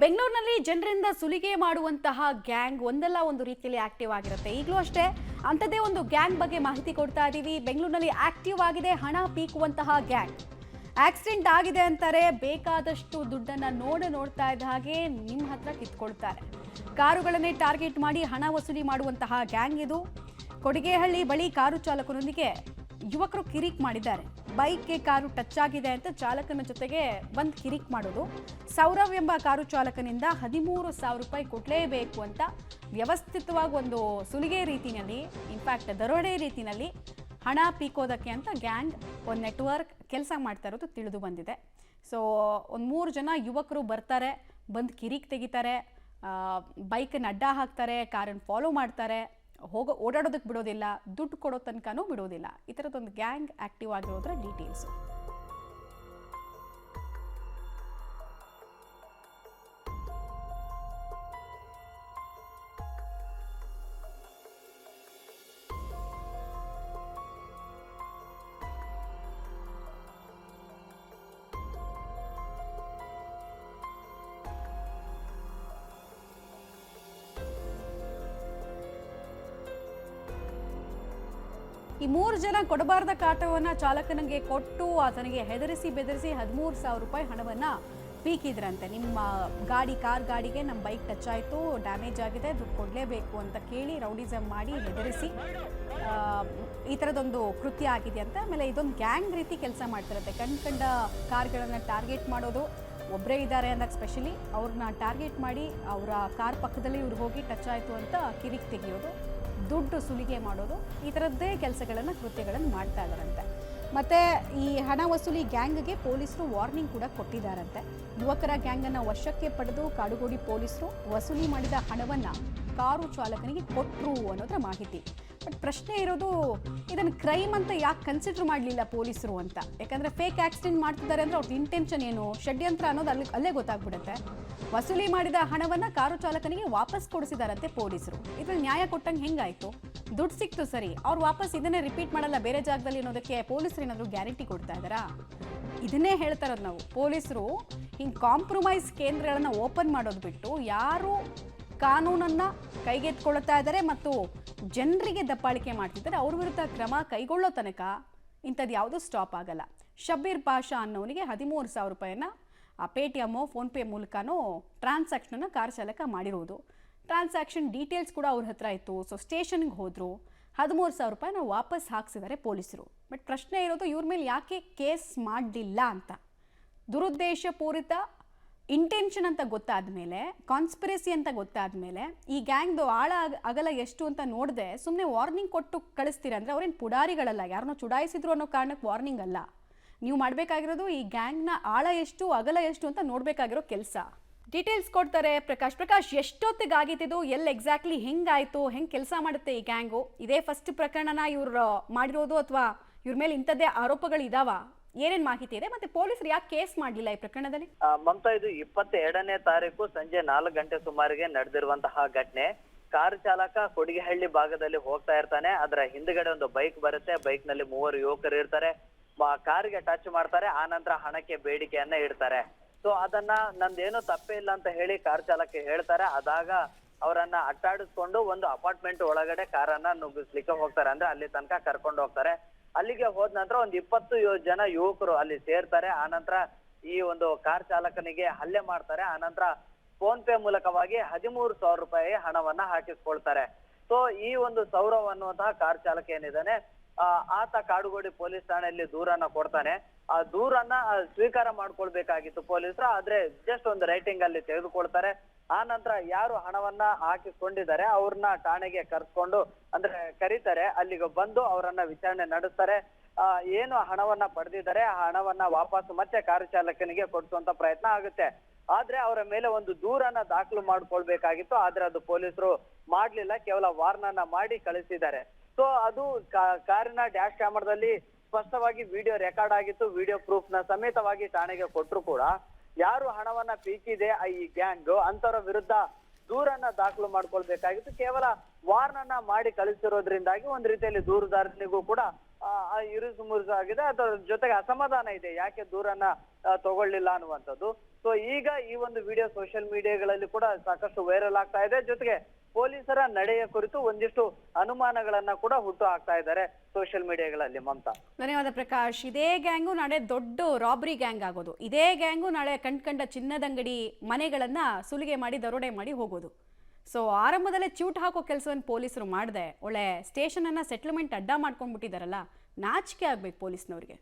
ಬೆಂಗಳೂರಿನಲ್ಲಿ ಜನರಿಂದ ಸುಲಿಗೆ ಮಾಡುವಂತಹ ಗ್ಯಾಂಗ್ ಒಂದಲ್ಲ ಒಂದು ರೀತಿಯಲ್ಲಿ ಆಕ್ಟಿವ್ ಆಗಿರುತ್ತೆ. ಈಗಲೂ ಅಷ್ಟೇ ಅಂಥದ್ದೇ ಒಂದು ಗ್ಯಾಂಗ್ ಬಗ್ಗೆ ಮಾಹಿತಿ ಕೊಡ್ತಾ ಇದ್ದೀವಿ. ಬೆಂಗಳೂರಿನಲ್ಲಿ ಆಕ್ಟಿವ್ ಆಗಿದೆ ಹಣ ಪೀಕುವಂತಹ ಗ್ಯಾಂಗ್. ಆಕ್ಸಿಡೆಂಟ್ ಆಗಿದೆ ಅಂತಾರೆ, ಬೇಕಾದಷ್ಟು ದುಡ್ಡನ್ನು ನೋಡ್ತಾ ಇದ್ದ ಹಾಗೆ ನಿಮ್ಮ ಹತ್ರ ಕಿತ್ಕೊಳ್ತಾರೆ. ಕಾರುಗಳನ್ನೇ ಟಾರ್ಗೆಟ್ ಮಾಡಿ ಹಣ ವಸೂಲಿ ಮಾಡುವಂತಹ ಗ್ಯಾಂಗ್ ಇದು. ಕೊಡಿಗೆಹಳ್ಳಿ ಬಳಿ ಕಾರು ಚಾಲಕನೊಂದಿಗೆ ಯುವಕರು ಕಿರಿಕ್ ಮಾಡಿದ್ದಾರೆ. ಬೈಕ್ಗೆ ಕಾರು ಟಚ್ ಆಗಿದೆ ಅಂತ ಚಾಲಕನ ಜೊತೆಗೆ ಬಂದು ಕಿರಿಕ್ ಮಾಡೋದು. ಸೌರವ್ ಎಂಬ ಕಾರು ಚಾಲಕನಿಂದ 13,000 ರೂಪಾಯಿ ಕೊಡಲೇಬೇಕು ಅಂತ ವ್ಯವಸ್ಥಿತವಾಗಿ ಒಂದು ಸುಲಿಗೆ ರೀತಿಯಲ್ಲಿ, ಇನ್ಫ್ಯಾಕ್ಟ್ ದರೋಡೆ ರೀತಿಯಲ್ಲಿ ಹಣ ಪೀಕೋದಕ್ಕೆ ಅಂತ ಗ್ಯಾಂಗ್ ಒಂದು ನೆಟ್ವರ್ಕ್ ಕೆಲಸ ಮಾಡ್ತಾ ಇರೋದು ತಿಳಿದು ಬಂದಿದೆ. ಸೊ ಒಂದು 3 ಜನ ಯುವಕರು ಬರ್ತಾರೆ, ಬಂದು ಕಿರಿಕ್ ತೆಗಿತಾರೆ, ಬೈಕನ್ನು ಅಡ್ಡ ಹಾಕ್ತಾರೆ, ಕಾರನ್ನು ಫಾಲೋ ಮಾಡ್ತಾರೆ, ಓಡಾಡೋದಕ್ಕೆ ಬಿಡೋದಿಲ್ಲ, ದುಡ್ಡು ಕೊಡೋ ತನಕನೂ ಬಿಡೋದಿಲ್ಲ. ಈ ಥರದೊಂದು ಗ್ಯಾಂಗ್ ಆಕ್ಟಿವ್ ಆಗಿರೋದ್ರ ಡೀಟೇಲ್ಸು. ಈ 3 ಜನ ಕೊಡಬಾರ್ದ ಕಾಟವನ್ನು ಚಾಲಕನಿಗೆ ಕೊಟ್ಟು ಆತನಿಗೆ ಹೆದರಿಸಿ ಬೆದರಿಸಿ 13,000 ರೂಪಾಯಿ ಹಣವನ್ನು ಪೀಕಿದ್ರಂತೆ. ನಿಮ್ಮ ಕಾರ್ ಗಾಡಿಗೆ ನಮ್ಮ ಬೈಕ್ ಟಚ್ ಆಯಿತು, ಡ್ಯಾಮೇಜ್ ಆಗಿದೆ, ದುಡ್ಡು ಕೊಡಲೇಬೇಕು ಅಂತ ಕೇಳಿ ರೌಡಿಸಮ್ ಮಾಡಿ ಹೆದರಿಸಿ ಈ ಥರದೊಂದು ಕೃತ್ಯ ಆಗಿದೆ ಅಂತ. ಆಮೇಲೆ ಇದೊಂದು ಗ್ಯಾಂಗ್ ರೀತಿ ಕೆಲಸ ಮಾಡ್ತಿರುತ್ತೆ. ಕಂಡ ಕಾರ್ಗಳನ್ನು ಟಾರ್ಗೆಟ್ ಮಾಡೋದು, ಒಬ್ಬರೇ ಇದ್ದಾರೆ ಅಂದಾಗ ಸ್ಪೆಷಲಿ ಅವ್ರನ್ನ ಟಾರ್ಗೆಟ್ ಮಾಡಿ ಅವರ ಕಾರ್ ಪಕ್ಕದಲ್ಲಿ ಇವ್ರು ಹೋಗಿ ಟಚ್ ಆಯಿತು ಅಂತ ಕಿರಿಕ್ ತೆಗೆಯೋದು, ದುಡ್ಡು ಸುಲಿಗೆ ಮಾಡೋದು, ಈ ಥರದ್ದೇ ಕೆಲಸಗಳನ್ನು ಕೃತ್ಯಗಳನ್ನು ಮಾಡ್ತಾ ಇದ್ದಾರಂತೆ. ಮತ್ತು ಈ ಹಣ ವಸೂಲಿ ಗ್ಯಾಂಗ್ಗೆ ಪೊಲೀಸರು ವಾರ್ನಿಂಗ್ ಕೂಡ ಕೊಟ್ಟಿದ್ದಾರಂತೆ. ಯುವಕರ ಗ್ಯಾಂಗನ್ನು ವಶಕ್ಕೆ ಪಡೆದು ಕಾಡುಗೋಡಿ ಪೊಲೀಸರು ವಸೂಲಿ ಮಾಡಿದ ಹಣವನ್ನು ಕಾರು ಚಾಲಕನಿಗೆ ಕೊಟ್ಟರು ಅನ್ನೋದ್ರ ಮಾಹಿತಿ. ಬಟ್ ಪ್ರಶ್ನೆ ಇರೋದು, ಇದನ್ನು ಕ್ರೈಮ್ ಅಂತ ಯಾಕೆ ಕನ್ಸಿಡರ್ ಮಾಡಲಿಲ್ಲ ಪೊಲೀಸರು ಅಂತ. ಯಾಕಂದರೆ ಫೇಕ್ ಆಕ್ಸಿಡೆಂಟ್ ಮಾಡ್ತಿದ್ದಾರೆ ಅಂದರೆ ಅವ್ರದ್ದು ಇಂಟೆನ್ಷನ್ ಏನು, ಷಡ್ಯಂತ್ರ ಅನ್ನೋದು ಅಲ್ಲೇ ಗೊತ್ತಾಗ್ಬಿಡುತ್ತೆ. ವಸೂಲಿ ಮಾಡಿದ ಹಣವನ್ನು ಕಾರು ಚಾಲಕನಿಗೆ ವಾಪಸ್ ಕೊಡಿಸಿದಾರಂತೆ ಪೊಲೀಸರು. ಇದ್ರಲ್ಲಿ ನ್ಯಾಯ ಕೊಟ್ಟಂಗೆ ಹೆಂಗಾಯಿತು? ದುಡ್ಡು ಸಿಕ್ತು ಸರಿ, ಅವ್ರು ವಾಪಸ್ ಇದನ್ನೇ ರಿಪೀಟ್ ಮಾಡಲ್ಲ ಬೇರೆ ಜಾಗದಲ್ಲಿ ಅನ್ನೋದಕ್ಕೆ ಪೊಲೀಸರು ಏನಾದರೂ ಗ್ಯಾರಂಟಿ ಕೊಡ್ತಾ ಇದ್ದಾರಾ? ಇದನ್ನೇ ಹೇಳ್ತಾ ಇರೋದು ನಾವು. ಪೊಲೀಸರು ಹಿಂಗೆ ಕಾಂಪ್ರಮೈಸ್ ಕೇಂದ್ರಗಳನ್ನು ಓಪನ್ ಮಾಡೋದು ಬಿಟ್ಟು ಯಾರು ಕಾನೂನನ್ನು ಕೈಗೆತ್ಕೊಳ್ತಾ ಇದ್ದಾರೆ ಮತ್ತು ಜನರಿಗೆ ದಬ್ಬಾಳಿಕೆ ಮಾಡ್ತಿದ್ದಾರೆ ಅವ್ರ ವಿರುದ್ಧ ಕ್ರಮ ಕೈಗೊಳ್ಳೋ ತನಕ ಇಂಥದ್ದು ಯಾವುದೂ ಸ್ಟಾಪ್ ಆಗಲ್ಲ. ಶಬೀರ್ ಪಾಷಾ ಅನ್ನೋನಿಗೆ 13,000 ರೂಪಾಯಿನ ಪೇಟಿಎಮ್ಮು ಫೋನ್ಪೇ ಮೂಲಕನೂ ಟ್ರಾನ್ಸಾಕ್ಷನನ್ನು ಕಾರ್ ಚಾಲಕ ಮಾಡಿರೋದು. ಟ್ರಾನ್ಸಾಕ್ಷನ್ ಡೀಟೇಲ್ಸ್ ಕೂಡ ಅವ್ರ ಹತ್ರ ಇತ್ತು. ಸೊ ಸ್ಟೇಷನ್ಗೆ ಹೋದರು, 13,000 ರೂಪಾಯಿನ ವಾಪಸ್ ಹಾಕ್ಸಿದ್ದಾರೆ ಪೊಲೀಸರು. ಬಟ್ ಪ್ರಶ್ನೆ ಇರೋದು, ಇವ್ರ ಮೇಲೆ ಯಾಕೆ ಕೇಸ್ ಮಾಡಲಿಲ್ಲ ಅಂತ. ದುರುದ್ದೇಶಪೂರಿತ ಇಂಟೆನ್ಷನ್ ಅಂತ ಗೊತ್ತಾದ ಮೇಲೆ, ಕಾನ್ಸ್ಪಿರಸಿ ಅಂತ ಗೊತ್ತಾದ ಮೇಲೆ, ಈ ಗ್ಯಾಂಗ್ದು ಆಳ ಅಗಲ ಎಷ್ಟು ಅಂತ ನೋಡದೆ ಸುಮ್ಮನೆ ವಾರ್ನಿಂಗ್ ಕೊಟ್ಟು ಕಳಿಸ್ತೀರ ಅಂದರೆ ಅವ್ರೇನು ಪುಡಾರಿಗಳಲ್ಲ, ಯಾರನ್ನೋ ಚುಡಾಯಿಸಿದ್ರು ಅನ್ನೋ ಕಾರಣಕ್ಕೆ ವಾರ್ನಿಂಗ್ ಅಲ್ಲ. ನೀವು ಮಾಡಬೇಕಾಗಿರೋದು ಈ ಗ್ಯಾಂಗ್ನ ಆಳ ಎಷ್ಟು ಅಗಲ ಎಷ್ಟು ಅಂತ ನೋಡಬೇಕಾಗಿರೋ ಕೆಲಸ. ಡೀಟೇಲ್ಸ್ ಕೊಡ್ತಾರೆ ಪ್ರಕಾಶ್. ಎಷ್ಟೊತ್ತಿಗಾಗಿದ್ದು, ಎಲ್ಲಿ ಎಕ್ಸಾಕ್ಟ್ಲಿ ಹೆಂಗಾಯಿತು, ಹೆಂಗೆ ಕೆಲಸ ಮಾಡುತ್ತೆ ಈ ಗ್ಯಾಂಗು? ಇದೇ ಫಸ್ಟ್ ಪ್ರಕರಣನ ಇವ್ರು ಮಾಡಿರೋದು ಅಥವಾ ಇವ್ರ ಮೇಲೆ ಇಂಥದ್ದೇ ಆರೋಪಗಳು ಇದಾವ? ಏನೇನ್ ಮಾಹಿತಿ ಇದೆ ಮತ್ತೆ ಪೊಲೀಸರು ಯಾಕೆ ಕೇಸ್ ಮಾಡಲಿಲ್ಲ ಈ ಪ್ರಕರಣದಲ್ಲಿ? ಮಮತಾ, ಇದು 22ನೇ ತಾರೀಕು ಸಂಜೆ 4 ಗಂಟೆ ಸುಮಾರಿಗೆ ನಡೆದಿರುವಂತಹ ಘಟನೆ. ಕಾರು ಚಾಲಕ ಕೊಡಿಗೆಹಳ್ಳಿ ಭಾಗದಲ್ಲಿ ಹೋಗ್ತಾ ಇರ್ತಾನೆ. ಅದರ ಹಿಂದ್ಗಡೆ ಒಂದು ಬೈಕ್ ಬರುತ್ತೆ. ಬೈಕ್ ನಲ್ಲಿ 3 ಯುವಕರು ಇರ್ತಾರೆ. ಕಾರಿಗೆ ಟಚ್ ಮಾಡ್ತಾರೆ. ಆ ನಂತರ ಹಣಕ್ಕೆ ಬೇಡಿಕೆಯನ್ನ ಇಡ್ತಾರೆ. ಸೊ ಅದನ್ನ ನಂದೇನು ತಪ್ಪೇ ಇಲ್ಲ ಅಂತ ಹೇಳಿ ಕಾರ್ ಚಾಲಕ ಹೇಳ್ತಾರೆ. ಅದಾಗ ಅವರನ್ನ ಅಟ್ಟಾಡಿಸ್ಕೊಂಡು ಒಂದು ಅಪಾರ್ಟ್ಮೆಂಟ್ ಒಳಗಡೆ ಕಾರನ್ನ ನುಗ್ಗಿಸ್ಲಿಕ್ಕೆ ಹೋಗ್ತಾರೆ. ಅಂದ್ರೆ ಅಲ್ಲಿ ತನಕ ಕರ್ಕೊಂಡು ಹೋಗ್ತಾರೆ. ಅಲ್ಲಿಗೆ ಹೋದ ನಂತರ ಒಂದು 20 ಜನ ಯುವಕರು ಅಲ್ಲಿ ಸೇರ್ತಾರೆ. ಆನಂತರ ಈ ಒಂದು ಕಾರ್ ಚಾಲಕನಿಗೆ ಹಲ್ಲೆ ಮಾಡ್ತಾರೆ. ಆನಂತರ ಫೋನ್ ಪೇ ಮೂಲಕವಾಗಿ 13,000 ರೂಪಾಯಿ ಹಣವನ್ನ ಹಾಕಿಸ್ಕೊಳ್ತಾರೆ. ಸೊ ಈ ಒಂದು ಸೌರವ್ ಅನ್ನುವಂತಹ ಕಾರ್ ಚಾಲಕ ಏನಿದ್ದಾನೆ, ಆತ ಕಾಡುಗೋಡಿ ಪೊಲೀಸ್ ಠಾಣೆಯಲ್ಲಿ ದೂರನ್ನ ಕೊಡ್ತಾನೆ. ಆ ದೂರನ್ನ ಸ್ವೀಕಾರ ಮಾಡ್ಕೊಳ್ಬೇಕಾಗಿತ್ತು ಪೊಲೀಸರು. ಆದ್ರೆ ಜಸ್ಟ್ ಒಂದು ರೈಟಿಂಗ್ ಅಲ್ಲಿ ತೆಗೆದುಕೊಳ್ತಾರೆ. ಆ ನಂತರ ಯಾರು ಹಣವನ್ನ ಹಾಕಿಕೊಂಡಿದ್ದಾರೆ ಅವ್ರನ್ನ ಠಾಣೆಗೆ ಕರ್ಸ್ಕೊಂಡು ಅಂದ್ರೆ ಕರೀತಾರೆ. ಅಲ್ಲಿಗೆ ಬಂದು ಅವರನ್ನ ವಿಚಾರಣೆ ನಡೆಸ್ತಾರೆ. ಏನು ಹಣವನ್ನ ಪಡೆದಿದ್ದಾರೆ ಆ ಹಣವನ್ನ ವಾಪಸ್ ಮತ್ತೆ ಕಾರು ಚಾಲಕನಿಗೆ ಕೊಡಿಸುವಂತ ಪ್ರಯತ್ನ ಆಗುತ್ತೆ. ಆದ್ರೆ ಅವರ ಮೇಲೆ ಒಂದು ದೂರನ್ನ ದಾಖಲು ಮಾಡ್ಕೊಳ್ಬೇಕಾಗಿತ್ತು. ಆದ್ರೆ ಅದು ಪೊಲೀಸರು ಮಾಡ್ಲಿಲ್ಲ, ಕೇವಲ ವಾರ್ನನ್ನ ಮಾಡಿ ಕಳಿಸಿದ್ದಾರೆ. ಸೊ ಅದು ಕಾರಿನ ಡ್ಯಾಶ್ ಕ್ಯಾಮರಾದಲ್ಲಿ ಸ್ಪಷ್ಟವಾಗಿ ವಿಡಿಯೋ ರೆಕಾರ್ಡ್ ಆಗಿತ್ತು. ವಿಡಿಯೋ ಪ್ರೂಫ್ ನ ಸಮೇತವಾಗಿ ಠಾಣೆಗೆ ಕೊಟ್ಟರು ಕೂಡ ಯಾರು ಹಣವನ್ನ ಪೀಕಿದೆ ಈ ಗ್ಯಾಂಗ್ ಅಂತವರ ವಿರುದ್ಧ ದೂರನ್ನ ದಾಖಲು ಮಾಡ್ಕೊಳ್ಬೇಕಾಗಿತ್ತು. ಕೇವಲ ವಾರ್ನನ್ನ ಮಾಡಿ ಕಳಿಸಿರೋದ್ರಿಂದಾಗಿ ಒಂದ್ ರೀತಿಯಲ್ಲಿ ದೂರುದಾರನಿಗೂ ಕೂಡ ಇರುಸು ಮುರುಸು ಆಗಿದೆ. ಅದರ ಜೊತೆಗೆ ಅಸಮಾಧಾನ ಇದೆ, ಯಾಕೆ ದೂರನ್ನ ತಗೊಳ್ಳಿಲ್ಲ ಅನ್ನುವಂಥದ್ದು. ಸೊ ಸೊ ಈಗ ಈ ಒಂದು ವಿಡಿಯೋ ಸೋಷಿಯಲ್ ಮೀಡಿಯಾಗಳಲ್ಲಿ ಕೂಡ ಸಾಕಷ್ಟು ವೈರಲ್ ಆಗ್ತಾ ಇದೆ. ಜೊತೆಗೆ ಪೊಲೀಸರ ನಡೆಯ ಕುರಿತು ಒಂದಿಷ್ಟು ಅನುಮಾನಗಳನ್ನ ಕೂಡ ಹುಟ್ಟು ಹಾಕ್ತಾ ಇದ್ದಾರೆ ಸೋಷಿಯಲ್ ಮೀಡಿಯಾಗಳಲ್ಲಿ. ಮಮತಾ, ಧನ್ಯವಾದ ಪ್ರಕಾಶ್. ಇದೇ ಗ್ಯಾಂಗು ನಾಳೆ ದೊಡ್ಡ ರಾಬರಿ ಗ್ಯಾಂಗ್ ಆಗೋದು. ಇದೇ ಗ್ಯಾಂಗು ನಾಳೆ ಕಂಡ ಚಿನ್ನದಂಗಡಿ ಮನೆಗಳನ್ನ ಸುಲಿಗೆ ಮಾಡಿ ದರೋಡೆ ಮಾಡಿ ಹೋಗೋದು. ಸೊ ಆರಂಭದಲ್ಲೇ ಚ್ಯೂಟ್ ಹಾಕೋ ಕೆಲಸವನ್ನು ಪೊಲೀಸರು ಮಾಡದೆ ಒಳ್ಳೆ ಸ್ಟೇಷನ್ ಅನ್ನ ಸೆಟ್ಲ್ಮೆಂಟ್ ಅಡ್ಡ ಮಾಡ್ಕೊಂಡ್ಬಿಟ್ಟಿದಾರಲ್ಲ, ನಾಚಿಕೆ ಆಗ್ಬೇಕು ಪೊಲೀಸ್ನವ್ರಿಗೆ.